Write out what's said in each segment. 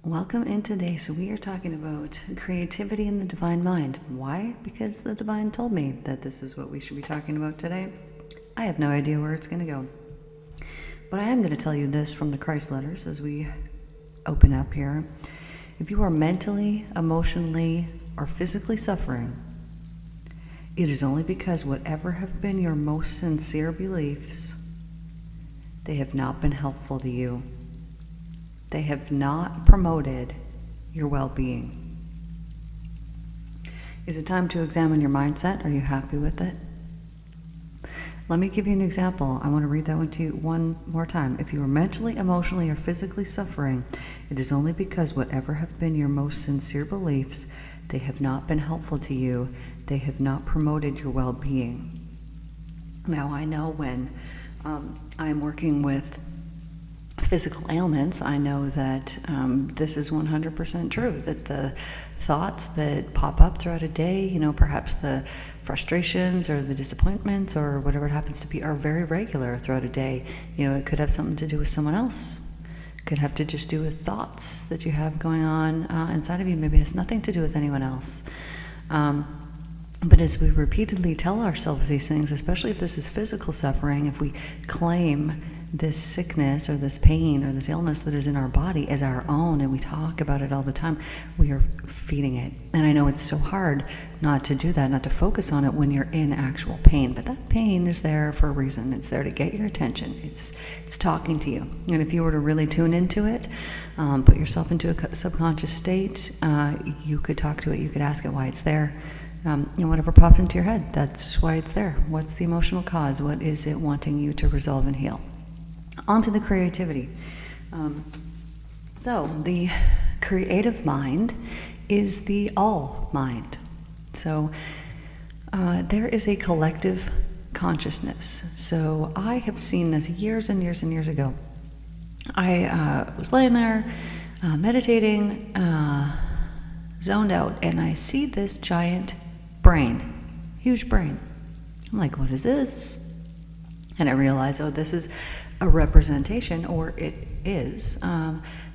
Welcome in today. So we are talking about creativity in the divine mind. Why? Because the divine told me that this is what we should be talking about today. I have no idea where it's going to go. But I am going to tell you this from the Christ letters as we open up here. If you are mentally, emotionally, or physically suffering, it is only because whatever have been your most sincere beliefs, they have not been helpful to you. They have not promoted your well-being. Is it time to examine your mindset? Are you happy with it? Let me give you an example. I want to read that one to you one more time. If you are mentally, emotionally, or physically suffering, it is only because whatever have been your most sincere beliefs, they have not been helpful to you. They have not promoted your well-being. Now, I know when I'm working with physical ailments, I know that this is 100% true, that the thoughts that pop up throughout a day, perhaps the frustrations or the disappointments or whatever it happens to be are very regular throughout a day. It could have something to do with someone else. It could have to just do with thoughts that you have going on inside of you. Maybe it has nothing to do with anyone else. But as we repeatedly tell ourselves these things, especially if this is physical suffering, if we claim this sickness or this pain or this illness that is in our body as our own, and we talk about it all the time, we are feeding it. And I know it's so hard not to do that, not to focus on it when you're in actual pain, but that pain is there for a reason. It's there to get your attention. It's talking to you. And if you were to really tune into it, put yourself into a subconscious state, you could talk to it, you could ask it why it's there. And whatever pops into your head, that's why it's there. What's the emotional cause? What is it wanting you to resolve and heal? On to the creativity. So the creative mind is the all mind. So there is a collective consciousness. So I have seen this years and years and years ago. I was laying there meditating, zoned out, and I see this giant brain, huge brain. I'm like, what is this? And I realize, this is a representation, or it is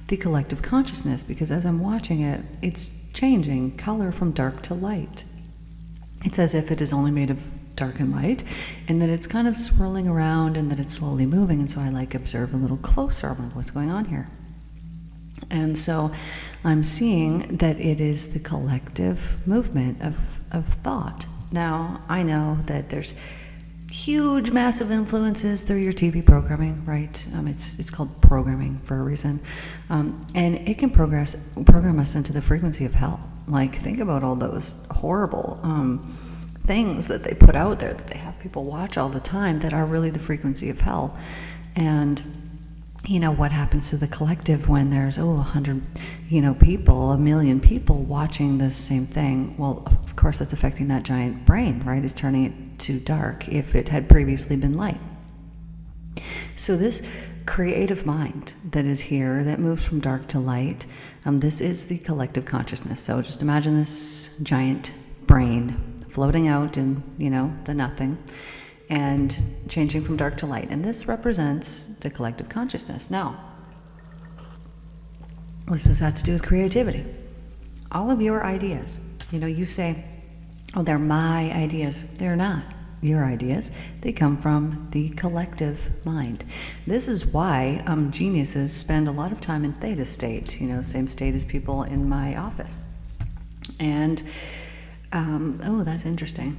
the collective consciousness, because as I'm watching it, it's changing color from dark to light. It's as if it is only made of dark and light, and that it's kind of swirling around, and that it's slowly moving. And so I observe a little closer. I'm like, what's going on here? And so I'm seeing that it is the collective movement of thought. Now, I know that there's huge, massive influences through your TV programming, right? It's called programming for a reason. And it can program us into the frequency of hell. Think about all those horrible things that they put out there that they have people watch all the time that are really the frequency of hell. And what happens to the collective when there's 100 people, 1 million people watching this same thing? Well, of course that's affecting that giant brain, right? It's turning it to dark if it had previously been light. So this creative mind that is here, that moves from dark to light, this is the collective consciousness. So just imagine this giant brain floating out in the nothing, and changing from dark to light. And this represents the collective consciousness. Now, what does this have to do with creativity? All of your ideas. You say, they're my ideas. They're not your ideas. They come from the collective mind. This is why geniuses spend a lot of time in theta state, same state as people in my office. And, that's interesting.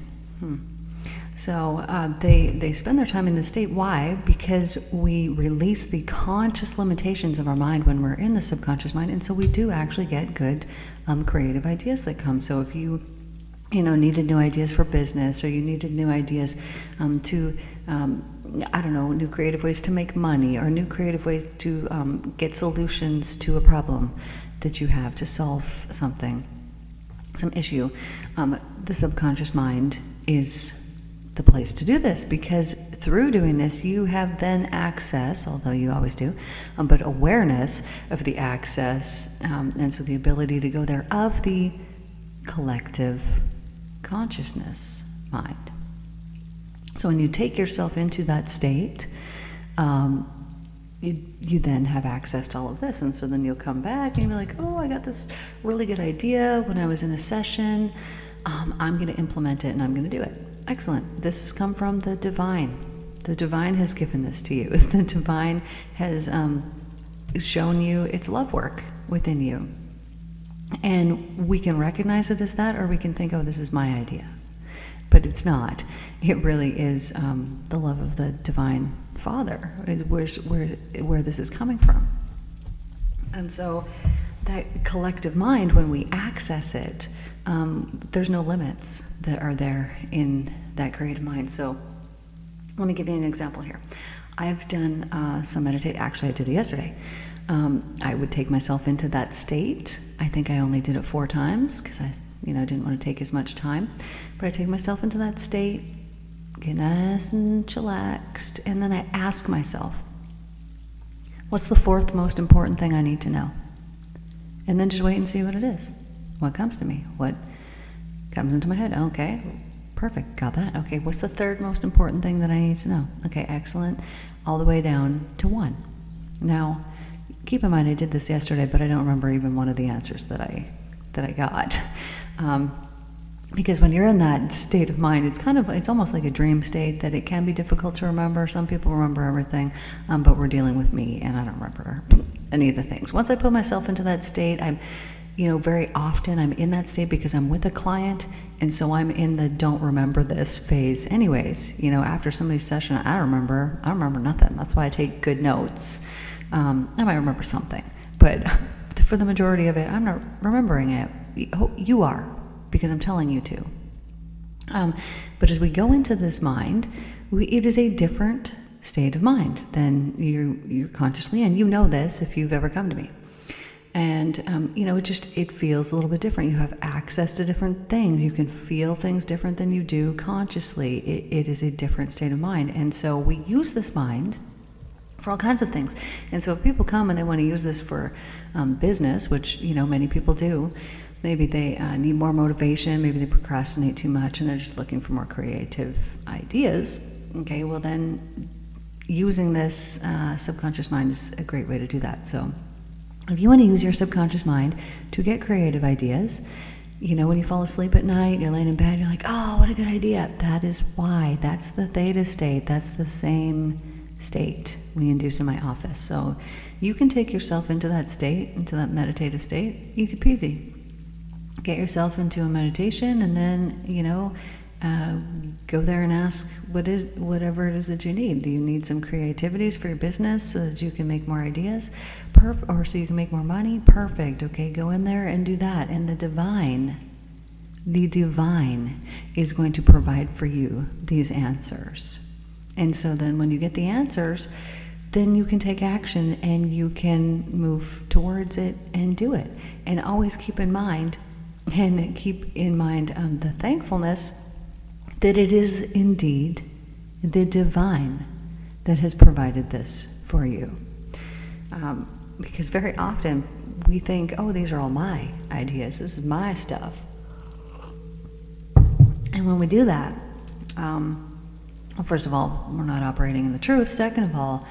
So they spend their time in this state. Why? Because we release the conscious limitations of our mind when we're in the subconscious mind, and so we do actually get good creative ideas that come. So if you needed new ideas for business, or you needed new ideas to new creative ways to make money, or new creative ways to get solutions to a problem that you have, to solve some issue, the subconscious mind is the place to do this, because through doing this you have then access, although you always do, but awareness of the access, and so the ability to go there of the collective consciousness mind. So when you take yourself into that state, you then have access to all of this. And so then you'll come back and you'll be like, oh, I got this really good idea when I was in a session. I'm going to implement it and I'm going to do it. Excellent. This has come from the divine. The divine has given this to you. The divine has shown you its love work within you. And we can recognize it as that, or we can think, oh, this is my idea. But it's not. It really is the love of the divine Father, is where this is coming from. And so that collective mind, when we access it, there's no limits that are there in that creative mind. So let me give you an example here. I've done some meditation. Actually, I did it yesterday. I would take myself into that state. I think I only did it 4 times because I didn't want to take as much time. But I take myself into that state, get nice and chillaxed, and then I ask myself, what's the 4th most important thing I need to know? And then just wait and see what it is. What comes to me? What comes into my head? Okay, perfect, got that. Okay, what's the 3rd most important thing that I need to know? Okay, excellent. All the way down to 1. Now, keep in mind I did this yesterday, but I don't remember even one of the answers that I got. Because when you're in that state of mind, it's almost like a dream state that it can be difficult to remember. Some people remember everything, but we're dealing with me, and I don't remember any of the things. Once I put myself into that state, I'm very often I'm in that state because I'm with a client, and so I'm in the don't remember this phase anyways. After somebody's session, I don't remember nothing. That's why I take good notes. I might remember something, but for the majority of it, I'm not remembering it. You are, because I'm telling you to. But as we go into this mind, it is a different state of mind than you're consciously in. You know this if you've ever come to me. And, it feels a little bit different. You have access to different things. You can feel things different than you do consciously. It is a different state of mind. And so we use this mind for all kinds of things. And so if people come and they want to use this for business, which, many people do, maybe they need more motivation, maybe they procrastinate too much and they're just looking for more creative ideas. Okay, well then using this subconscious mind is a great way to do that. So if you want to use your subconscious mind to get creative ideas, when you fall asleep at night, you're laying in bed, you're like, oh, what a good idea. That is why. That's the theta state. That's the same state we induce in my office. So you can take yourself into that state, into that meditative state, easy peasy. Get yourself into a meditation and then, go there and ask whatever it is that you need. Do you need some creativities for your business so that you can make more ideas? Or so you can make more money? Perfect. Okay, go in there and do that. And the divine is going to provide for you these answers. And so then when you get the answers, then you can take action and you can move towards it and do it. And always keep in mind the thankfulness that it is indeed the divine that has provided this for you. Because very often we think, oh, these are all my ideas, this is my stuff. And when we do that, well, first of all, we're not operating in the truth. Second of all,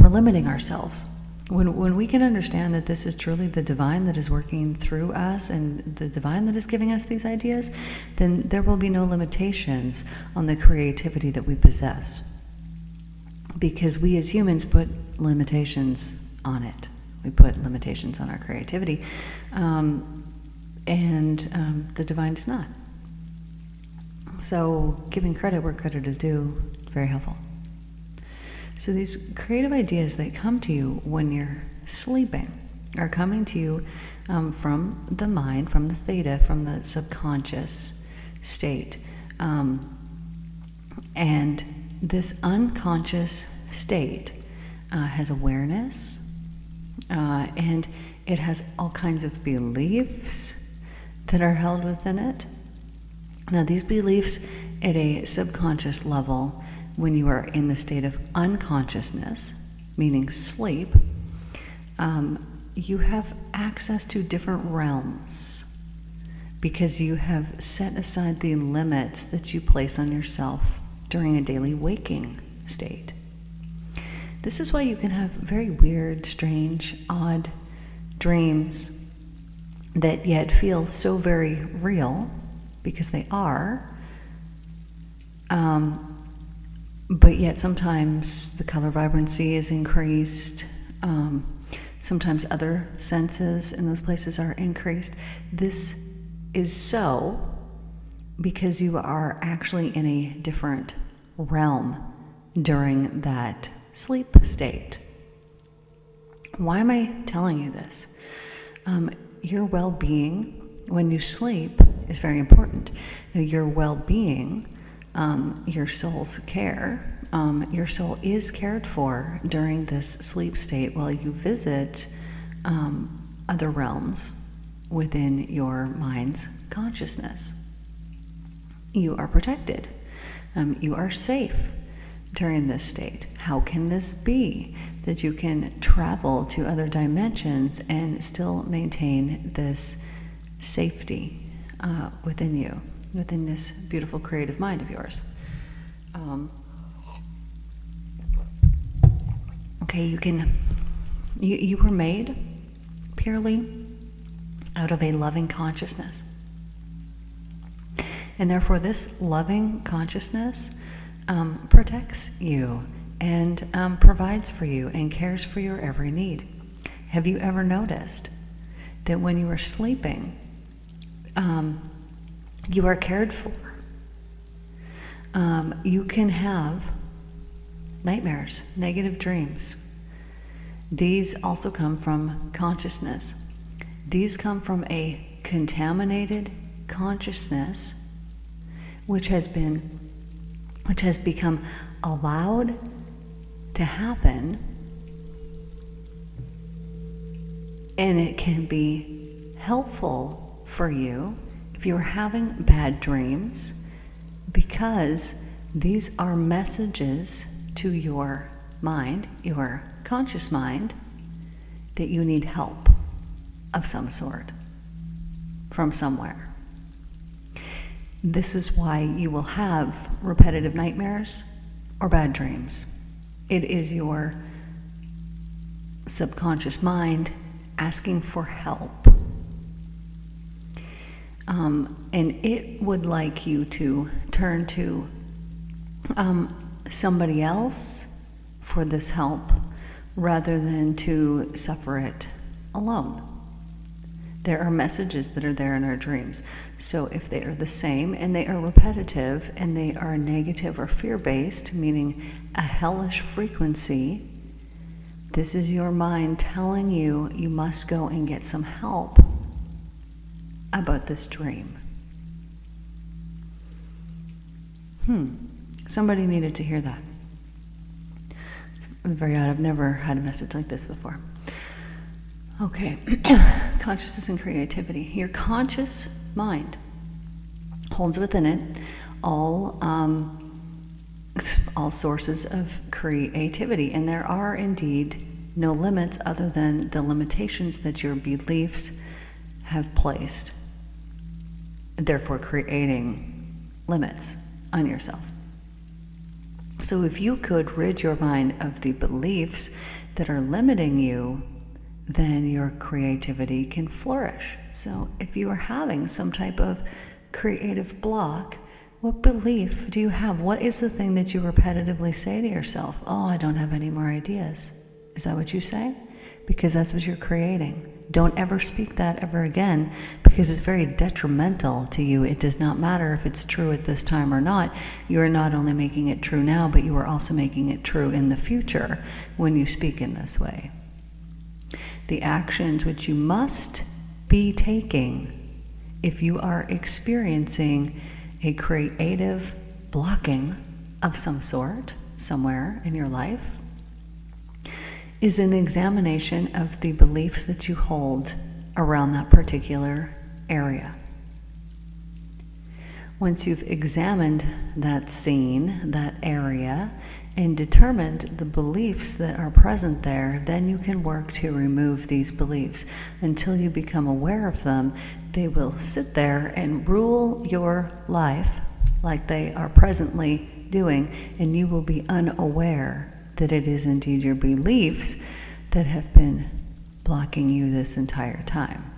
we're limiting ourselves. When we can understand that this is truly the divine that is working through us and the divine that is giving us these ideas, then there will be no limitations on the creativity that we possess. Because we as humans put limitations on it. We put limitations on our creativity. And the divine does not. So giving credit where credit is due, very helpful. So these creative ideas that come to you when you're sleeping are coming to you from the mind, from the theta, from the subconscious state. And this unconscious state has awareness, and it has all kinds of beliefs that are held within it. Now, these beliefs at a subconscious level, when you are in the state of unconsciousness, meaning sleep, you have access to different realms because you have set aside the limits that you place on yourself during a daily waking state. This is why you can have very weird, strange, odd dreams that yet feel so very real, because they are. But yet sometimes the color vibrancy is increased. Sometimes other senses in those places are increased. This is so because you are actually in a different realm during that sleep state. Why am I telling you this? Your well-being when you sleep is very important. Your well-being, your soul's care, your soul is cared for during this sleep state while you visit other realms within your mind's consciousness. You are protected. You are safe during this state. How can this be that you can travel to other dimensions and still maintain this safety within you, within this beautiful creative mind of yours? Okay, you were made purely out of a loving consciousness. And therefore this loving consciousness protects you and provides for you and cares for your every need. Have you ever noticed that when you are sleeping, you are cared for? You can have nightmares, negative dreams. These also come from consciousness. These come from a contaminated consciousness which has become allowed to happen, and it can be helpful for you if you're having bad dreams, because these are messages to your mind, your conscious mind, that you need help of some sort from somewhere. This is why you will have repetitive nightmares or bad dreams. It is your subconscious mind asking for help. And it would like you to turn to somebody else for this help rather than to suffer it alone. There are messages that are there in our dreams. So if they are the same and they are repetitive and they are negative or fear-based, meaning a hellish frequency, this is your mind telling you you must go and get some help about this dream. Somebody needed to hear that. It's very odd. I've never had a message like this before. Okay, consciousness and creativity. Your conscious mind holds within it all sources of creativity, and there are indeed no limits other than the limitations that your beliefs have placed, therefore creating limits on yourself. So if you could rid your mind of the beliefs that are limiting you, then your creativity can flourish. So if you are having some type of creative block, what belief do you have? What is the thing that you repetitively say to yourself? Oh, I don't have any more ideas. Is that what you say? Because that's what you're creating. Don't ever speak that ever again, because it's very detrimental to you. It does not matter if it's true at this time or not. You are not only making it true now, but you are also making it true in the future when you speak in this way. The actions which you must be taking if you are experiencing a creative blocking of some sort somewhere in your life is an examination of the beliefs that you hold around that particular area. Once you've examined that scene, that area, and determined the beliefs that are present there, then you can work to remove these beliefs. Until you become aware of them, they will sit there and rule your life like they are presently doing, and you will be unaware that it is indeed your beliefs that have been blocking you this entire time.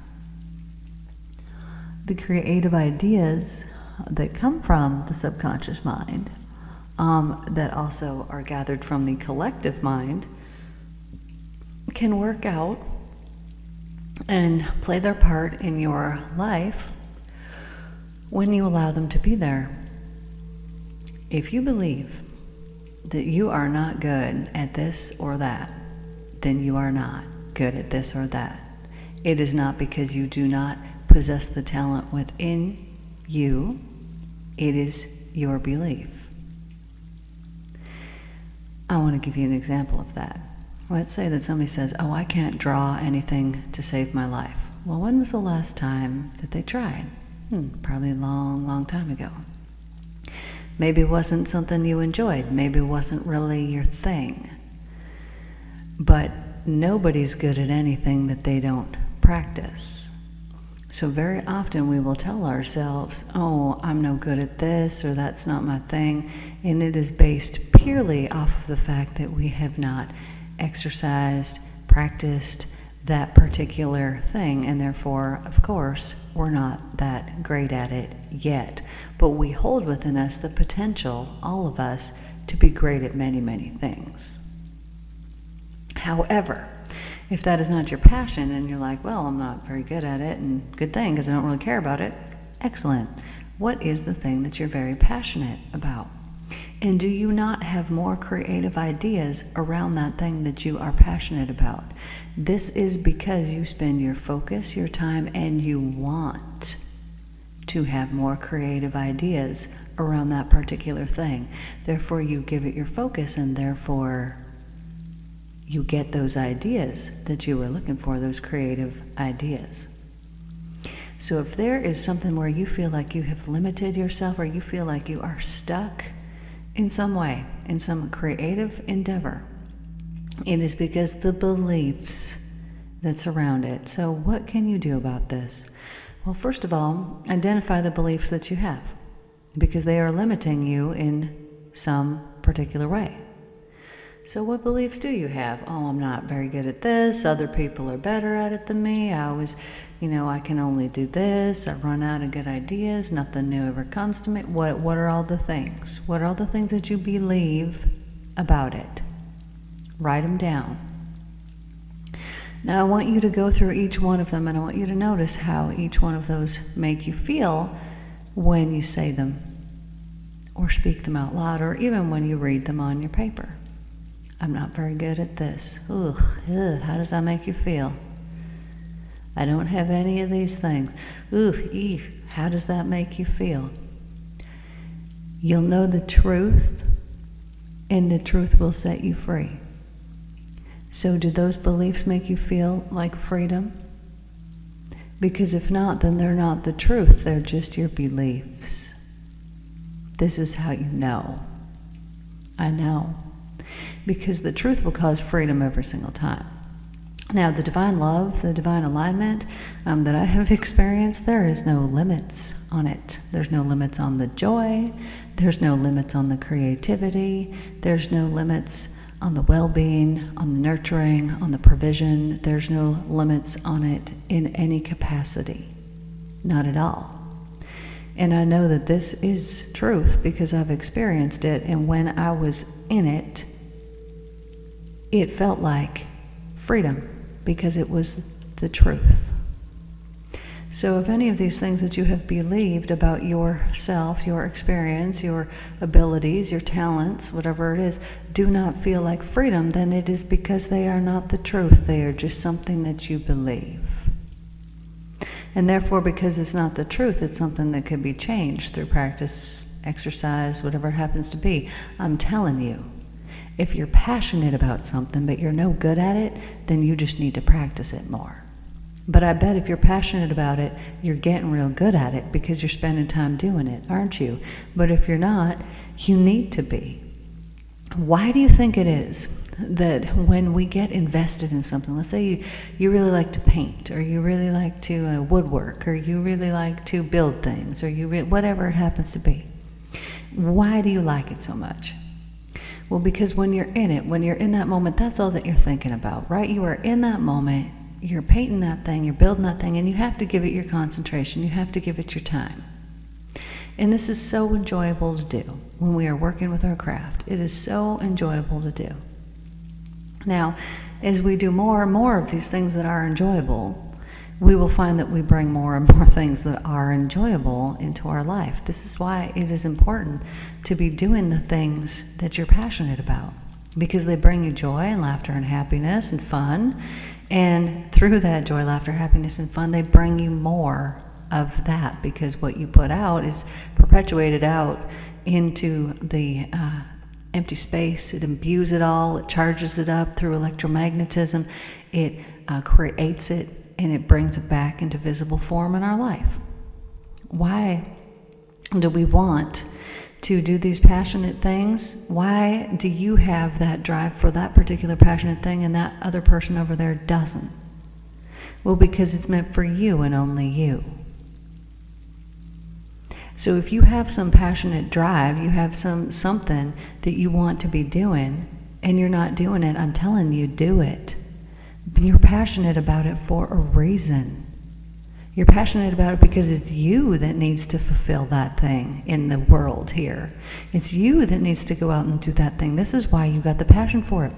The creative ideas that come from the subconscious mind, that also are gathered from the collective mind, can work out and play their part in your life when you allow them to be there. If you believe that you are not good at this or that, then you are not good at this or that. It is not because you do not possess the talent within you, it is your belief. I want to give you an example of that. Let's say that somebody says, oh, I can't draw anything to save my life. Well, when was the last time that they tried? Probably a long, long time ago. Maybe it wasn't something you enjoyed. Maybe it wasn't really your thing. But nobody's good at anything that they don't practice. So very often we will tell ourselves, oh, I'm no good at this, or that's not my thing. And it is based purely off of the fact that we have not exercised, practiced that particular thing, and therefore, of course, we're not that great at it yet. But we hold within us the potential, all of us, to be great at many, many things. However, if that is not your passion and you're like, well, I'm not very good at it, and good thing because I don't really care about it, excellent. What is the thing that you're very passionate about? And do you not have more creative ideas around that thing that you are passionate about? This is because you spend your focus, your time, and you want to have more creative ideas around that particular thing. Therefore, you give it your focus, and therefore you get those ideas that you were looking for, those creative ideas. So if there is something where you feel like you have limited yourself, or you feel like you are stuck in some way, in some creative endeavor, it is because the beliefs that surround it. So what can you do about this? Well, first of all, identify the beliefs that you have, because they are limiting you in some particular way. So what beliefs do you have? Oh, I'm not very good at this. Other people are better at it than me. I always, I can only do this. I run out of good ideas. Nothing new ever comes to me. What are all the things? What are all the things that you believe about it? Write them down. Now I want you to go through each one of them, and I want you to notice how each one of those make you feel when you say them, or speak them out loud, or even when you read them on your paper. I'm not very good at this. Ugh, how does that make you feel? I don't have any of these things. Ooh, how does that make you feel? You'll know the truth, and the truth will set you free. So do those beliefs make you feel like freedom? Because if not, then they're not the truth. They're just your beliefs. This is how you know. I know. Because the truth will cause freedom every single time. Now, the divine love, the divine alignment that I have experienced, there is no limits on it. There's no limits on the joy. There's no limits on the creativity. There's no limits on the well-being, on the nurturing, on the provision. There's no limits on it in any capacity. Not at all. And I know that this is truth because I've experienced it, and when I was in it, it felt like freedom because it was the truth. So if any of these things that you have believed about yourself, your experience, your abilities, your talents, whatever it is, do not feel like freedom, then it is because they are not the truth. They are just something that you believe. And therefore, because it's not the truth, it's something that could be changed through practice, exercise, whatever it happens to be. I'm telling you, if you're passionate about something but you're no good at it, then you just need to practice it more. But I bet if you're passionate about it, you're getting real good at it because you're spending time doing it, aren't you? But if you're not, you need to be. Why do you think it is that when we get invested in something, let's say you really like to paint, or you really like to woodwork, or you really like to build things, or whatever it happens to be, why do you like it so much? Well, because when you're in it, when you're in that moment, that's all that you're thinking about, right? You are in that moment, you're painting that thing, you're building that thing, and you have to give it your concentration, you have to give it your time. And this is so enjoyable to do when we are working with our craft. It is so enjoyable to do. Now, as we do more and more of these things that are enjoyable, we will find that we bring more and more things that are enjoyable into our life. This is why it is important to be doing the things that you're passionate about, because they bring you joy and laughter and happiness and fun. And through that joy, laughter, happiness, and fun, they bring you more of that, because what you put out is perpetuated out into the empty space. It imbues it all, it charges it up through electromagnetism, it creates it, and it brings it back into visible form in our life. Why do we want to do these passionate things? Why do you have that drive for that particular passionate thing and that other person over there doesn't? Well, because it's meant for you and only you. So if you have some passionate drive, you have something that you want to be doing, and you're not doing it, I'm telling you, do it. You're passionate about it for a reason. You're passionate about it because it's you that needs to fulfill that thing in the world here. It's you that needs to go out and do that thing. This is why you got the passion for it.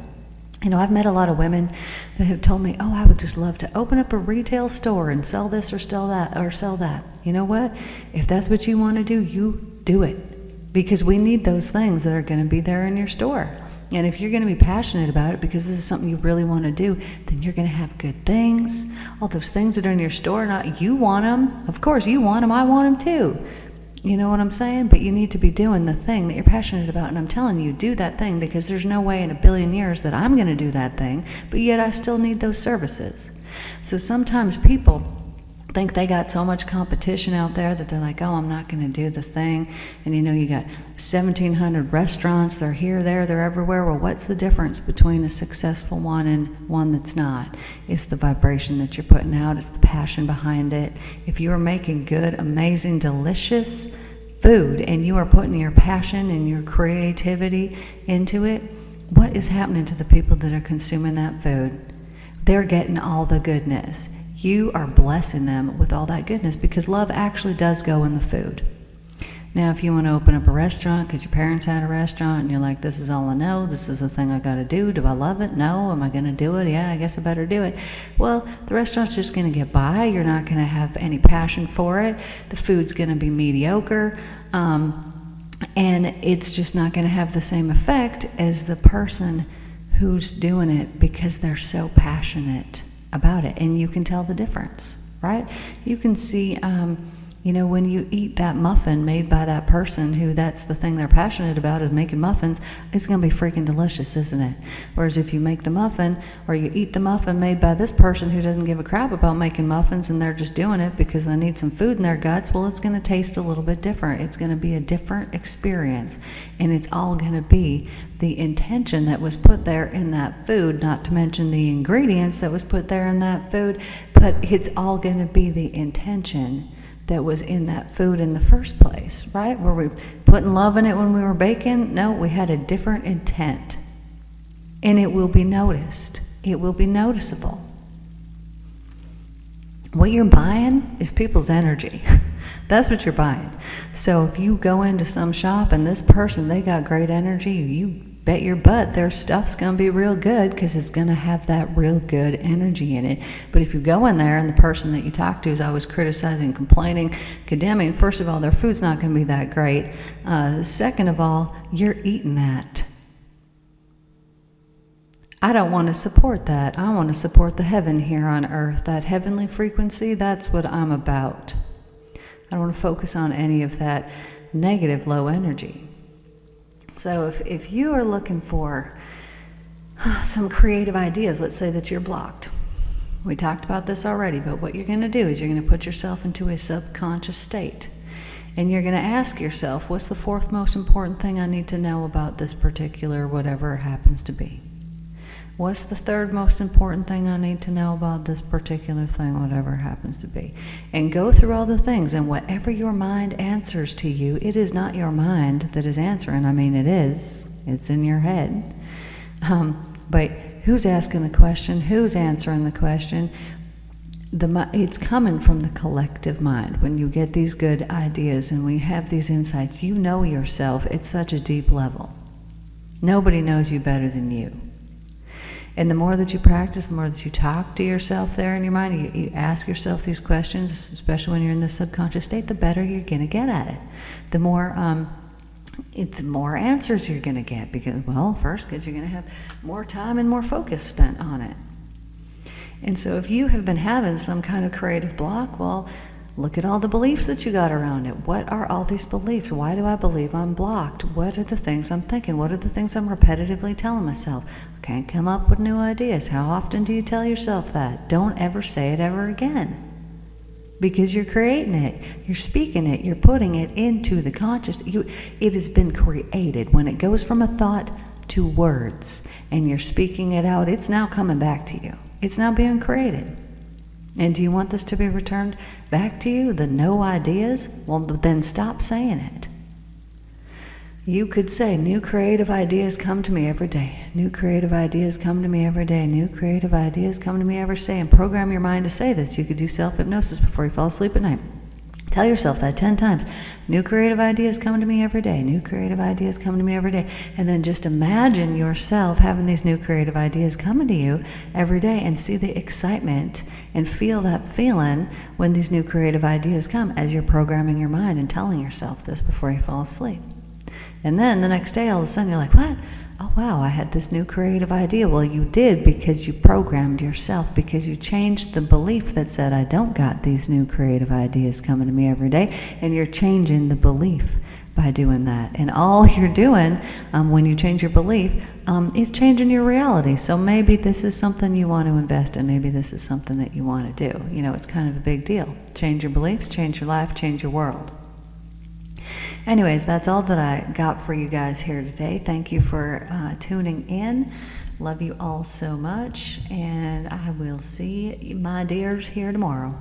You know, I've met a lot of women that have told me, oh, I would just love to open up a retail store and sell this or sell that. You know what? If that's what you want to do, you do it. Because we need those things that are going to be there in your store. And if you're going to be passionate about it because this is something you really want to do, then you're going to have good things. All those things that are in your store, not you want them. Of course, you want them. I want them too. You know what I'm saying? But you need to be doing the thing that you're passionate about. And I'm telling you, do that thing, because there's no way in a billion years that I'm going to do that thing, but yet I still need those services. So sometimes people think they got so much competition out there that they're like, oh, I'm not going to do the thing. And you know, you got 1,700 restaurants, they're here, there, they're everywhere. Well, what's the difference between a successful one and one that's not? It's the vibration that you're putting out, it's the passion behind it. If you are making good, amazing, delicious food, and you are putting your passion and your creativity into it, what is happening to the people that are consuming that food? They're getting all the goodness. You are blessing them with all that goodness, because love actually does go in the food. Now, if you want to open up a restaurant because your parents had a restaurant and you're like, this is all I know, this is the thing I got to do I love it? No. Am I going to do it? Yeah, I guess I better do it. Well, the restaurant's just going to get by. You're not going to have any passion for it. The food's going to be mediocre, and it's just not going to have the same effect as the person who's doing it because they're so passionate about it. And you can tell the difference, right? You can see, you know, when you eat that muffin made by that person who that's the thing they're passionate about, is making muffins, it's going to be freaking delicious, isn't it? Whereas if you make the muffin, or you eat the muffin made by this person who doesn't give a crap about making muffins and they're just doing it because they need some food in their guts, well, it's going to taste a little bit different. It's going to be a different experience, and it's all going to be the intention that was put there in that food, not to mention the ingredients that was put there in that food, but it's all going to be the intention that was in that food in the first place, right? Were we putting love in it when we were baking? No, we had a different intent. And it will be noticed. It will be noticeable. What you're buying is people's energy. That's what you're buying. So if you go into some shop and this person, they got great energy, you bet your butt their stuff's going to be real good, because it's going to have that real good energy in it. But if you go in there and the person that you talk to is always criticizing, complaining, condemning, first of all, their food's not going to be that great. Second of all, you're eating that. I don't want to support that. I want to support the heaven here on earth. That heavenly frequency, that's what I'm about. I don't want to focus on any of that negative low energy. So if you are looking for some creative ideas, let's say that you're blocked. We talked about this already, but what you're going to do is you're going to put yourself into a subconscious state. And you're going to ask yourself, what's the fourth most important thing I need to know about this particular whatever it happens to be? What's the third most important thing I need to know about this particular thing, whatever it happens to be? And go through all the things, and whatever your mind answers to you, it is not your mind that is answering. I mean, it is. It's in your head. But who's asking the question? Who's answering the question? It's coming from the collective mind. When you get these good ideas and we have these insights, you know yourself at such a deep level. Nobody knows you better than you. And the more that you practice, the more that you talk to yourself there in your mind, you ask yourself these questions, especially when you're in the subconscious state, the better you're going to get at it. The more answers you're going to get, because you're going to have more time and more focus spent on it. And so if you have been having some kind of creative block, well, look at all the beliefs that you got around it. What are all these beliefs? Why do I believe I'm blocked? What are the things I'm thinking? What are the things I'm repetitively telling myself? I can't come up with new ideas. How often do you tell yourself that? Don't ever say it ever again. Because you're creating it. You're speaking it. You're putting it into the conscious. It has been created. When it goes from a thought to words and you're speaking it out, it's now coming back to you. It's now being created. And do you want this to be returned back to you, the no ideas? Well, then stop saying it. You could say, new creative ideas come to me every day. New creative ideas come to me every day. New creative ideas come to me every day. And program your mind to say this. You could do self-hypnosis before you fall asleep at night. Tell yourself that 10 times. New creative ideas come to me every day. New creative ideas come to me every day. And then just imagine yourself having these new creative ideas coming to you every day, and see the excitement and feel that feeling when these new creative ideas come as you're programming your mind and telling yourself this before you fall asleep. And then the next day, all of a sudden, you're like, what? Oh, wow, I had this new creative idea. Well, you did, because you programmed yourself, because you changed the belief that said, I don't got these new creative ideas coming to me every day, and you're changing the belief by doing that. And all you're doing when you change your belief is changing your reality. So maybe this is something you want to invest in. Maybe this is something that you want to do. You know, it's kind of a big deal. Change your beliefs, change your life, change your world. Anyways, that's all that I got for you guys here today. Thank you for tuning in. Love you all so much, and I will see my dears here tomorrow.